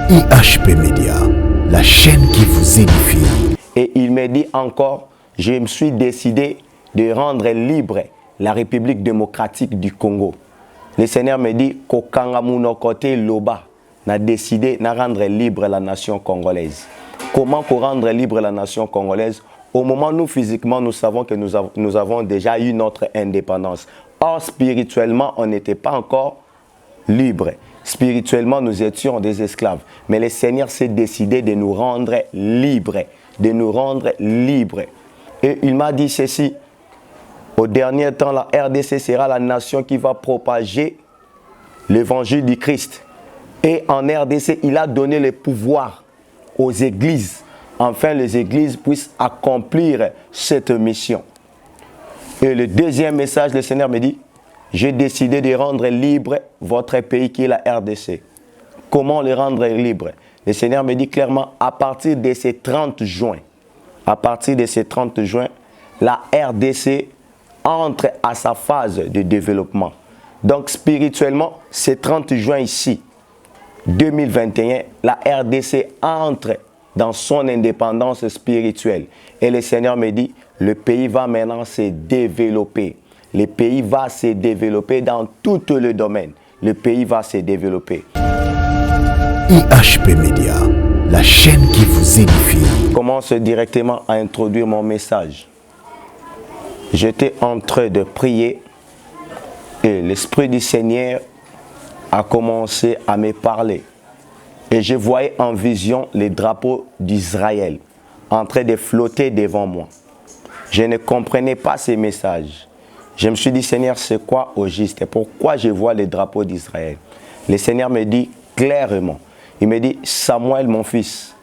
IHP Média, la chaîne qui vous édifie. Et il me dit encore, je me suis décidé de rendre libre la République démocratique du Congo. Le Seigneur me dit, Kokanga Muno côté Loba, n'a décidé de rendre libre la nation congolaise. Comment pour rendre libre la nation congolaise? Au moment où nous, physiquement, nous savons que nous avons déjà eu notre indépendance. Or, spirituellement, on n'était pas encore libre. Spirituellement, nous étions des esclaves. Mais le Seigneur s'est décidé de nous rendre libres. De nous rendre libres. Et il m'a dit ceci. Au dernier temps, la RDC sera la nation qui va propager l'évangile du Christ. Et en RDC, il a donné le pouvoir aux églises. Enfin, les églises puissent accomplir cette mission. Et le deuxième message, le Seigneur me dit, j'ai décidé de rendre libre votre pays qui est la RDC. Comment le rendre libre? Le Seigneur me dit clairement, à partir de ce 30 juin, la RDC entre à sa phase de développement. Donc spirituellement, ce 30 juin ici, 2021, la RDC entre dans son indépendance spirituelle. Et le Seigneur me dit, le pays va maintenant se développer. Le pays va se développer dans tout le domaine. Le pays va se développer. IHP Média, la chaîne qui vous édifie. Je commence directement à introduire mon message. J'étais en train de prier et l'Esprit du Seigneur a commencé à me parler. Et je voyais en vision les drapeaux d'Israël en train de flotter devant moi. Je ne comprenais pas ces messages. Je me suis dit, Seigneur, c'est quoi au juste? Pourquoi je vois les drapeaux d'Israël? Le Seigneur me dit clairement, il me dit, Samuel, mon fils,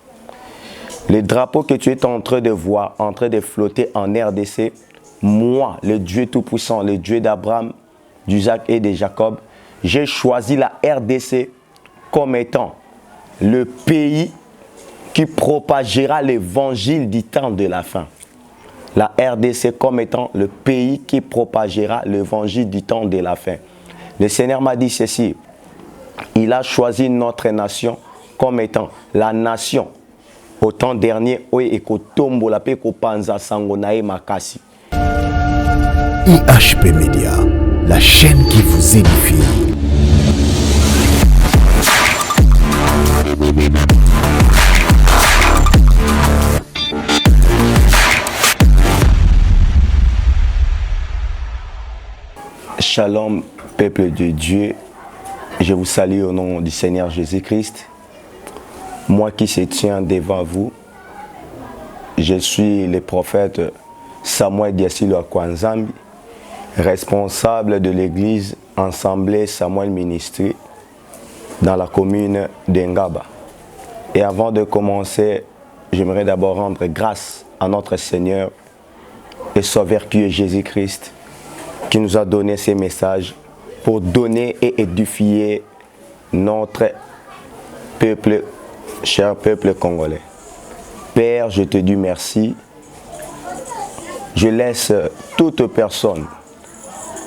les drapeaux que tu es en train de voir, en train de flotter en RDC, moi, le Dieu Tout-Puissant, le Dieu d'Abraham, d'Isaac et de Jacob, j'ai choisi la RDC comme étant le pays qui propagera l'évangile du temps de la fin. La RDC comme étant le pays qui propagera l'évangile du temps de la fin. Le Seigneur m'a dit ceci. Il a choisi notre nation comme étant la nation au temps dernier où ekotombo la pe ko panza sango nae makasi. IHP Média, la chaîne qui vous édifie. Shalom, peuple de Dieu, je vous salue au nom du Seigneur Jésus-Christ. Moi qui se tiens devant vous, je suis le prophète Samuel Diasilo Akwanzambi, responsable de l'église Assemblée Samuel Ministry dans la commune d'Engaba. Et avant de commencer, j'aimerais d'abord rendre grâce à notre Seigneur et Sauveur qui est Jésus-Christ, qui nous a donné ces messages pour donner et édifier notre peuple, cher peuple congolais. Père, je te dis merci. Je laisse toute personne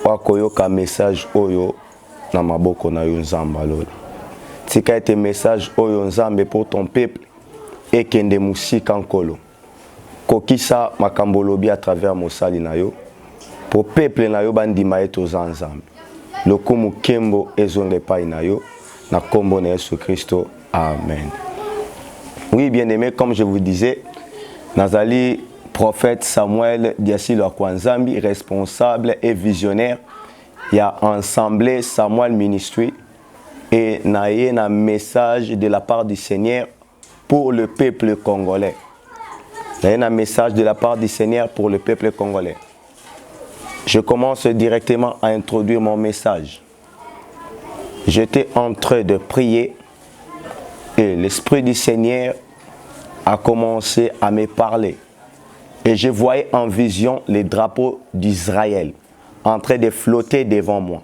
wakoyoka message oyo na maboko na yo nzamba lolo. Tika ete message oyo nzambe pour ton peuple et kende musika nkolo. Kokisa makambo lobi à travers mosali na yo. Pour peuple na yo bandima eto zanzambe. Lokumu kembo ezonge pai na yo na kombo na Yesu Christo. Amen. Oui, bien-aimé, comme je vous disais, Nazali prophète Samuel Diasilo Akwanzambi, responsable et visionnaire, il y a Assemblée Samuel Ministry et naye na message de la part du Seigneur pour le peuple congolais. Naye na message de la part du Seigneur pour le peuple congolais. Je commence directement à introduire mon message. J'étais en train de prier et l'Esprit du Seigneur a commencé à me parler. Et je voyais en vision les drapeaux d'Israël en train de flotter devant moi.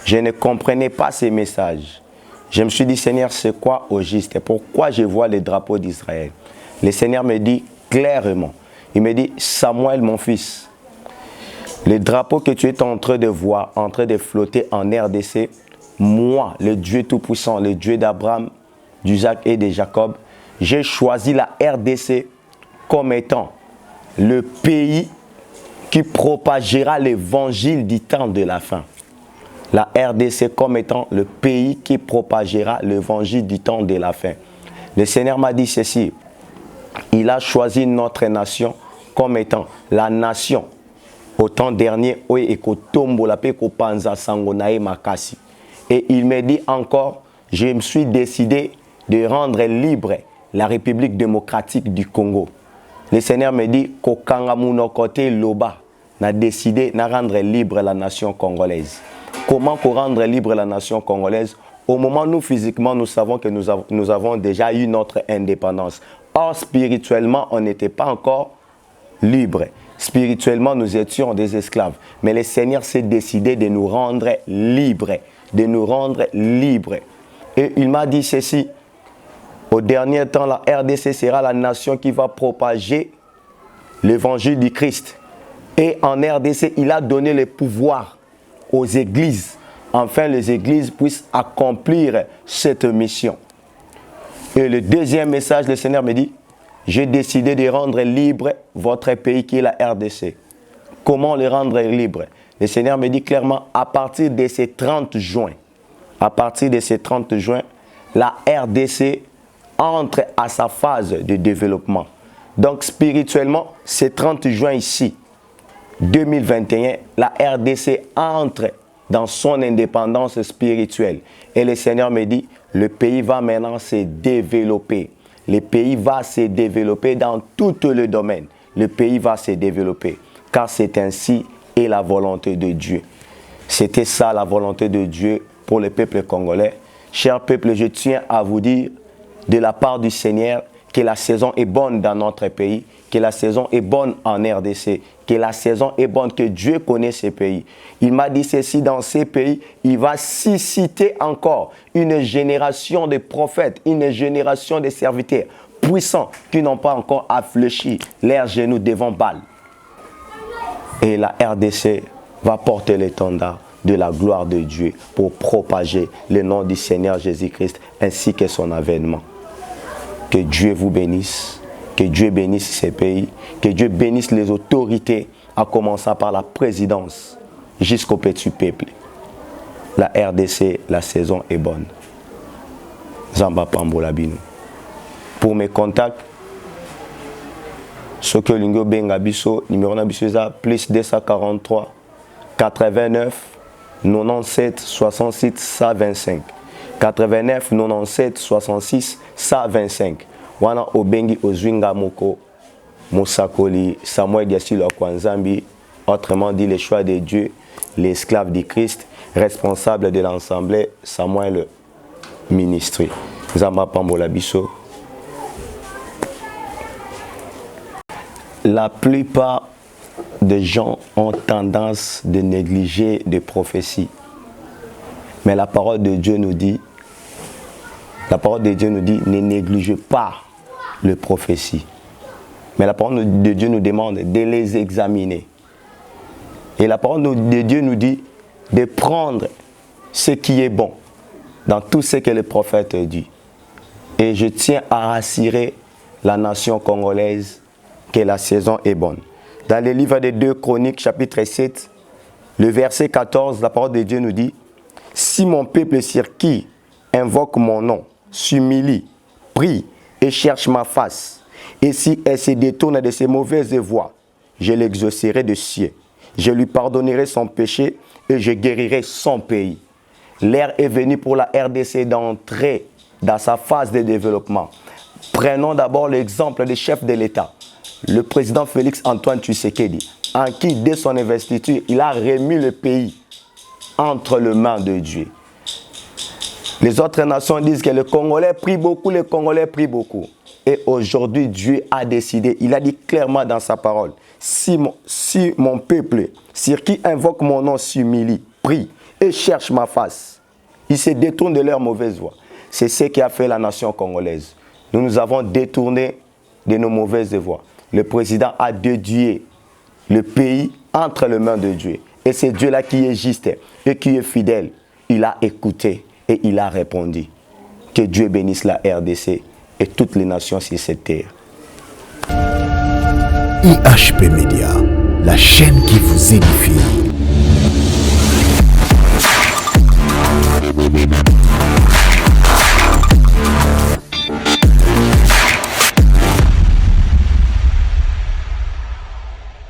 Je ne comprenais pas ces messages. Je me suis dit, Seigneur, c'est quoi au juste? Pourquoi je vois les drapeaux d'Israël? Le Seigneur me dit clairement, il me dit, Samuel, mon fils, les drapeaux que tu es en train de voir, en train de flotter en RDC, moi, le Dieu Tout-Puissant, le Dieu d'Abraham, d'Isaac et de Jacob, j'ai choisi la RDC comme étant le pays qui propagera l'évangile du temps de la fin. La RDC comme étant le pays qui propagera l'évangile du temps de la fin. Le Seigneur m'a dit ceci, il a choisi notre nation comme étant la nation au temps dernier, et il me dit encore, je me suis décidé de rendre libre la République démocratique du Congo. Le Seigneur me dit, côté Loba, n'a décidé de rendre libre la nation congolaise. Comment rendre libre la nation congolaise? Au moment où nous, physiquement, nous savons que nous avons déjà eu notre indépendance. Or, spirituellement, on n'était pas encore libre. Spirituellement, nous étions des esclaves. Mais le Seigneur s'est décidé de nous rendre libres. De nous rendre libres. Et il m'a dit ceci. Au dernier temps, la RDC sera la nation qui va propager l'évangile du Christ. Et en RDC, il a donné le pouvoir aux églises. Enfin, les églises puissent accomplir cette mission. Et le deuxième message, le Seigneur me dit, j'ai décidé de rendre libre votre pays qui est la RDC. Comment le rendre libre? Le Seigneur me dit clairement, à partir de ce 30 juin, la RDC entre à sa phase de développement. Donc spirituellement, ce 30 juin ici, 2021, la RDC entre dans son indépendance spirituelle. Et le Seigneur me dit, le pays va maintenant se développer. Le pays va se développer dans tout le domaine. Le pays va se développer. Car c'est ainsi et la volonté de Dieu. C'était ça la volonté de Dieu pour le peuple congolais. Cher peuple, je tiens à vous dire de la part du Seigneur que la saison est bonne dans notre pays, que la saison est bonne en RDC, que la saison est bonne, que Dieu connaît ces pays. Il m'a dit ceci, dans ces pays, il va susciter encore une génération de prophètes, une génération de serviteurs puissants qui n'ont pas encore affléchi leurs genoux devant Baal. Et la RDC va porter l'étendard de la gloire de Dieu pour propager le nom du Seigneur Jésus-Christ ainsi que son avènement. Que Dieu vous bénisse, que Dieu bénisse ces pays, que Dieu bénisse les autorités, à commencer par la présidence jusqu'au petit peuple. La RDC, la saison est bonne. Zamba Pambola Bino. Pour mes contacts, ce que l'Ingo Bengabiso, numéro nabiso, plus 243 89 97 66 125. 89 97 66 125. Wana Obengi Ozwinga Moko Mosakoli Samuel Diasilo Kwanzambi, autrement dit le choix de Dieu, l'esclave du Christ, responsable de l'Assemblée Samuel Ministry. Zamba Pambola Biso. La plupart des gens ont tendance de négliger des prophéties. Mais la parole de Dieu nous dit, ne négligez pas les prophéties. Mais la parole de Dieu nous demande de les examiner. Et la parole de Dieu nous dit de prendre ce qui est bon dans tout ce que le prophète dit. Et je tiens à rassurer la nation congolaise que la saison est bonne. Dans le livre des 2 Chroniques, chapitre 7, le verset 14, la parole de Dieu nous dit, « Si mon peuple sur qui invoque mon nom, s'humilie, prie et cherche ma face, et si elle se détourne de ses mauvaises voies, je l'exaucerai de cieux, je lui pardonnerai son péché et je guérirai son pays. » L'heure est venue pour la RDC d'entrer dans sa phase de développement. Prenons d'abord l'exemple des chefs de l'État. Le président Félix Antoine Tshisekedi, en qui, dès son investiture, il a remis le pays entre les mains de Dieu. Les autres nations disent que le Congolais prie beaucoup, le Congolais prie beaucoup. Et aujourd'hui, Dieu a décidé, il a dit clairement dans sa parole, si mon peuple, sur qui invoque mon nom, s'humilie, prie et cherche ma face, ils se détournent de leur mauvaise voie. C'est ce qui a fait la nation congolaise. Nous avons détourné de nos mauvaises voies. Le président a dédié le pays entre les mains de Dieu. Et c'est Dieu-là qui est juste et qui est fidèle. Il a écouté et il a répondu. Que Dieu bénisse la RDC et toutes les nations sur cette terre. IHP Média, la chaîne qui vous édifie.